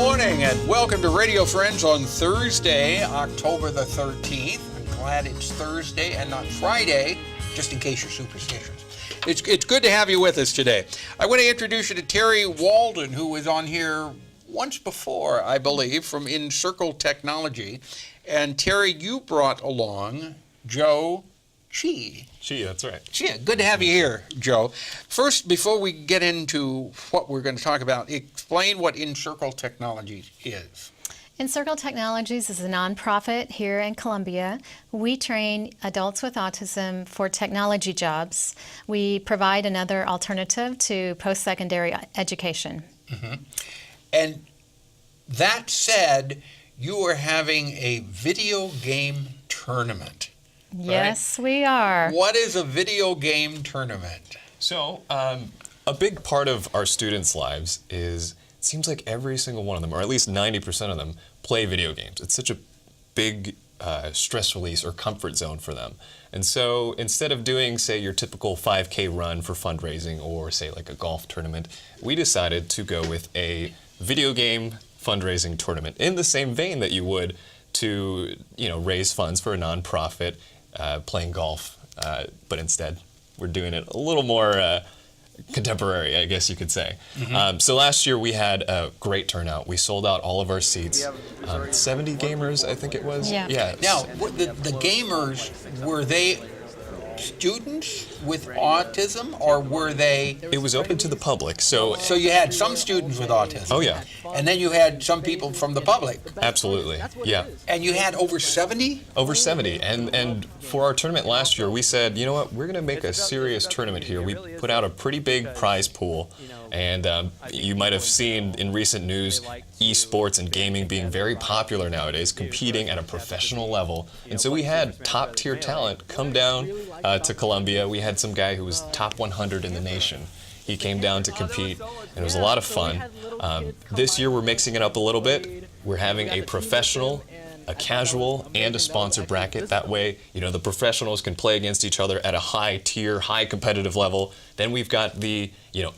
morning and welcome to Radio Friends on Thursday, October the 13th. I'm glad it's Thursday and not Friday, just in case you're superstitious. It's good to have you with us today. I want to introduce you to TERI WALDEN, who was on here once before, I believe, from EnCircle Technology. And TERI, you brought along JOE CHEE. CHEE, that's right. CHEE, good to have you here, Joe. First, before we get into what we're going to talk about, explain what EnCircle Technologies is. EnCircle Technologies is a nonprofit here in Columbia. We train adults with autism for technology jobs. We provide another alternative to post-secondary education. Mm-hmm. And that said, you are having a video game tournament. Yes, right? We are. What is a video game tournament? So, a big part of our students' lives is, it seems like every single one of them, or at least 90% of them, play video games. It's such a big stress release or comfort zone for them. And so instead of doing, say, your typical 5K run for fundraising or, say, like a golf tournament, we decided to go with a video game fundraising tournament in the same vein that you would to, raise funds for a nonprofit playing golf. But instead, we're doing it a little more contemporary, I guess you could say. Mm-hmm. So last year we had a great turnout. We sold out all of our seats. 70 gamers, I think it was. Yeah. Now, the gamers, were they students with autism, or were they? It was open to the public. So you had some students with autism. Oh, yeah. And then you had some people from the public. Absolutely, yeah. And you had over 70? Over 70. And for our tournament last year, we said, you know what, we're going to make a serious tournament here. We put out a pretty big prize pool. And you might have seen in recent news esports and gaming being very popular nowadays, competing at a professional level. And so we had top-tier talent come down to Columbia. We had some guy who was top 100 in the nation. He came down to compete, and it was a lot of fun. This year we're mixing it up a little bit. We're having a professional, a casual, and a sponsor bracket. That way, the professionals can play against each other at a high tier, high competitive level. Then we've got the,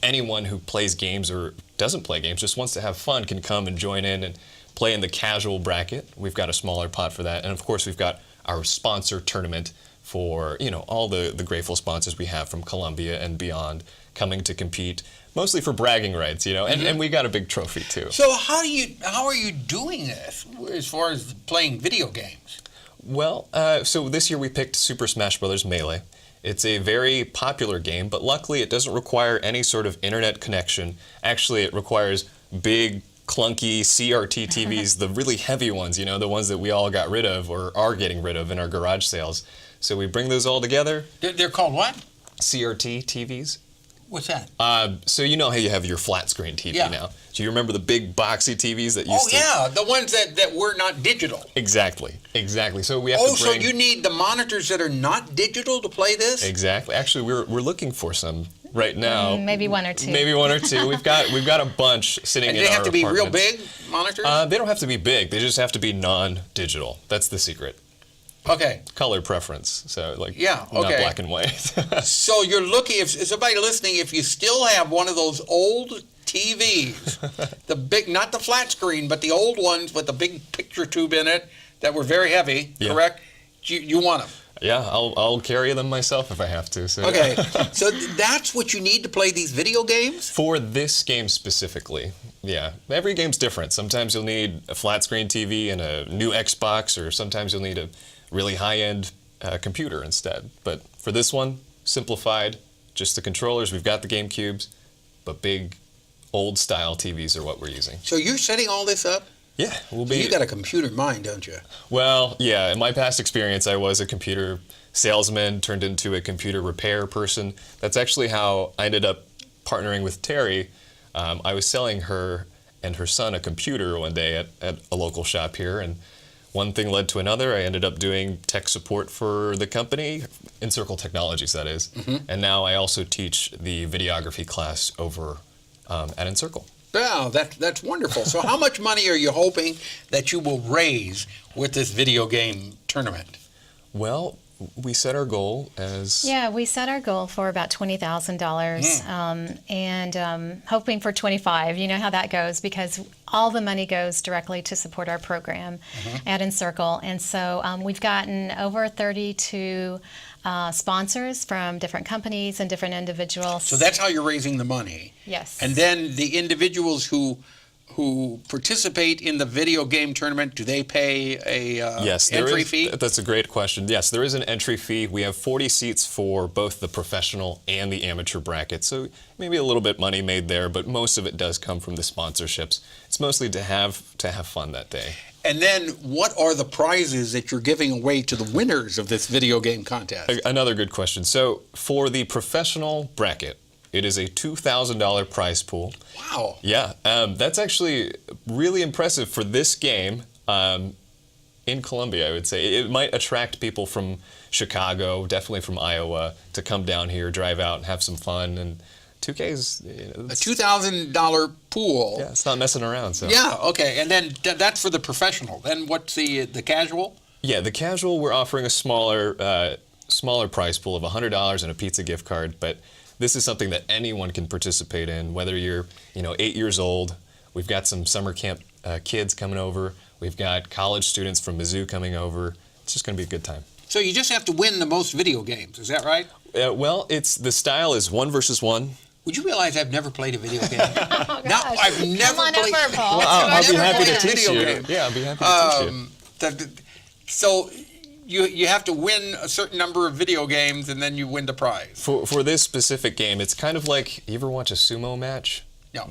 anyone who plays games or doesn't play games, just wants to have fun, can come and join in and play in the casual bracket. We've got a smaller pot for that. And of course, we've got our sponsor tournament for, all the grateful sponsors we have from Columbia and beyond coming to compete, mostly for bragging rights, and we got a big trophy too. So how are you doing this as far as playing video games? Well, so this year we picked Super Smash Bros. Melee. It's a very popular game, but luckily it doesn't require any sort of internet connection. Actually, it requires big, clunky CRT TVs, the really heavy ones, the ones that we all got rid of or are getting rid of in our garage sales. So we bring those all together. They're called what? CRT TVs. What's that? So you know how you have your flat screen TV now. Do you remember the big boxy TVs that used to? Oh yeah, the ones that were not digital. Exactly. So we have to bring. So you need the monitors that are not digital to play this? Exactly. Actually, we're looking for some right now. Maybe one or two. Maybe one or two. We've got a bunch sitting in our apartments. And they have to be real big monitors? They don't have to be big. They just have to be non-digital. That's the secret. Okay. Color preference, so not black and white. So you're looking, if somebody listening, if you still have one of those old TVs, the big, not the flat screen, but the old ones with the big picture tube in it that were very heavy, correct? You want them? Yeah, I'll carry them myself if I have to. So. Okay, so that's what you need to play these video games? For this game specifically, yeah. Every game's different. Sometimes you'll need a flat screen TV and a new Xbox, or sometimes you'll need a really high-end computer instead. But for this one, simplified, just the controllers. We've got the Game Cubes, but big, old-style TVs are what we're using. So you're setting all this up? Yeah, we'll be. You got a computer mind, don't you? Well, yeah. In my past experience, I was a computer salesman, turned into a computer repair person. That's actually how I ended up partnering with TERI. I was selling her and her son a computer one day at a local shop here, and one thing led to another. I ended up doing tech support for the company, EnCircle Technologies, that is. Mm-hmm. And now I also teach the videography class over at EnCircle. Wow, that's wonderful. So how much money are you hoping that you will raise with this video game tournament? Well, we set our goal as... Yeah, we set our goal for about $20,000 and hoping for 25. You know how that goes because all the money goes directly to support our program at EnCircle. And so we've gotten over 32 sponsors from different companies and different individuals. So that's how you're raising the money. Yes. And then the individuals who participate in the video game tournament, do they pay a entry fee? That's a great question. Yes, there is an entry fee. We have 40 seats for both the professional and the amateur bracket, so maybe a little bit money made there, but most of it does come from the sponsorships. It's mostly to have fun that day. And then what are the prizes that you're giving away to the winners of this video game contest? Another good question. So for the professional bracket, it is a $2,000 prize pool. Wow. Yeah, that's actually really impressive for this game in Columbia, I would say. It might attract people from Chicago, definitely from Iowa, to come down here, drive out, and have some fun. And 2K is... a $2,000 pool. Yeah, it's not messing around. So. Yeah, okay. And then that's for the professional. Then what's the casual? Yeah, the casual, we're offering a smaller prize pool of $100 and a pizza gift card, but this is something that anyone can participate in, whether you're 8 years old. We've got some summer camp kids coming over. We've got college students from Mizzou coming over. It's just going to be a good time. So you just have to win the most video games, is that right? Well, the style is 1 versus 1. Would you realize I've never played a video game? Oh, No, gosh. I've never Come on played. over, Paul. Well, I'll be never happy played to a teach video you. game. Yeah, I'll be happy to teach you. So you have to win a certain number of video games and then you win the prize. For this specific game, it's kind of like, you ever watch a sumo match? No.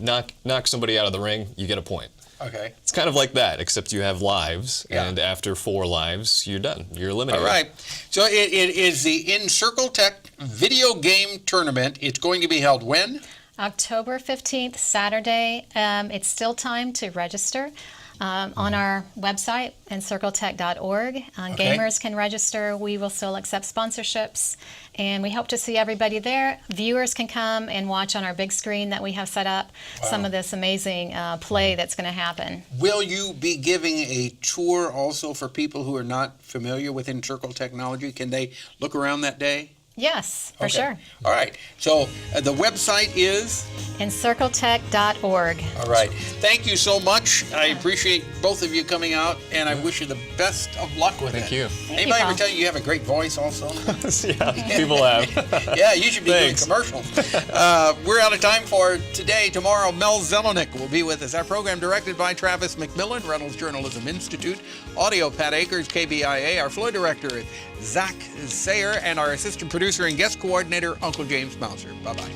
Knock somebody out of the ring, you get a point. Okay. It's kind of like that, except you have lives, Yeah. and after 4 lives, you're done. You're eliminated. All right. So it is the EnCircle Tech Video Game Tournament. It's going to be held when? October 15th, Saturday. It's still time to register. On our website, encircletech.org. Gamers can register. We will still accept sponsorships, and we hope to see everybody there. Viewers can come and watch on our big screen that we have set up some of this amazing play that's going to happen. Will you be giving a tour also for people who are not familiar with EnCircle Technology? Can they look around that day? Yes, for sure. All right. So the website is? encircletech.org. All right. Thank you so much. I appreciate both of you coming out, and I wish you the best of luck with it. Thank you. Anybody ever Paul. tell you have a great voice also? Yeah, people have. Yeah, you should be Thanks. doing commercials. We're out of time for today. Tomorrow, Mel Zelenick will be with us. Our program directed by Travis McMillan, Reynolds Journalism Institute, Audio Pat Akers, KBIA. Our floor director is Zach Sayer, and our assistant producer and guest coordinator, Uncle James Mouser. Bye-bye.